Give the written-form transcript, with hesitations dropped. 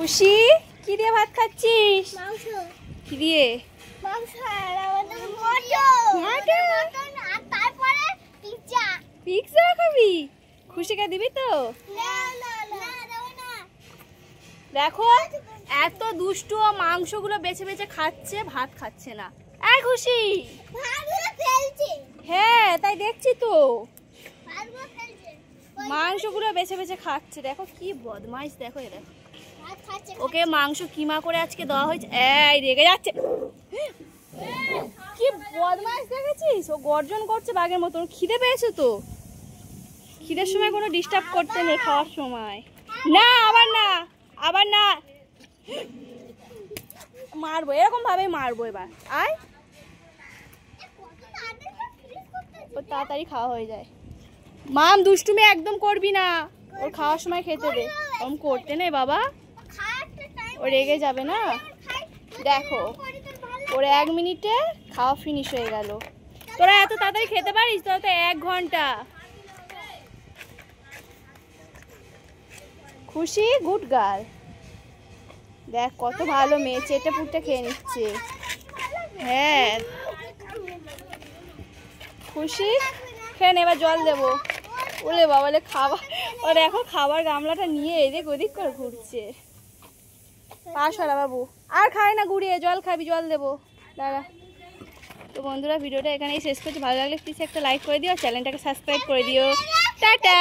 খুশি কি দিয়ে ভাত খাচ্ছিস? মাংস। কি দিয়ে? মাংস আর আমাদের মটন। মটন আর তারপরে পিজ্জা। পিজ্জা খাবি? খুশিকে দিবি তো? না না না দাও না। দেখো এত দুষ্টু ও মাংসগুলো বেছে বেছে খাচ্ছে, ভাত খাচ্ছে না। এই খুশি, ভাতগুলো ফেলছে। হ্যাঁ তাই দেখছি তো, ভাতগুলো ফেলছে। মাংসগুলো বেছে বেছে খাচ্ছে। দেখো কি বদমাইশ, দেখো এ দেখো। ভাত খাচ্ছে। ওকে মাংস কিমা করে আজকে দেওয়া হয়েছে। এই রেগে যাচ্ছে, কি বদমাইশ দেখেছিস? ও গর্জন করছে বাঘের মতন। খিদে পেয়েছে তো, খিদের সময় কোনো ডিস্টার্ব করতে নেই, খাওয়ার সময় না। আবার না, আবার না, মারবো, এরকম ভাবে মারবো। এবার আয়, ওর তাড়াতাড়ি খাওয়া হয়ে যায়। মাম দুষ্টুমি একদম করবি না, ওর খাওয়ার সময় খেতে দে। ওরম করতে নেই বাবা, ও রেগে যাবে না। দেখো ওর 1 মিনিটে খাওয়া ফিনিশ হয়ে গেল। তোরা এত তাড়াতাড়ি খেতে পারিস? তোরা তো 1 ঘন্টা। খুশি গুড গার্ল, দেখ কত ভালো মেয়ে, চেটে পুটে খেয়ে নিচ্ছে। হ্যাঁ খুশি খেয়ে নে, এবার জল দেবো। ওলে বাবালে খাবার, ও দেখো খাবার গামলাটা নিয়ে এদিক ওদিক করে ঘুরছে। পাশ হলা বাবু, আর খায় না ঘুরিয়ে, জল খাবি, জল দেবো দাঁড়া। তো বন্ধুরা ভিডিওটা এখানেই শেষ করছি। ভালো লাগলে প্লিজ একটা লাইক করে দিও, চ্যানেলটাকে সাবস্ক্রাইব করে দিও। টাটা।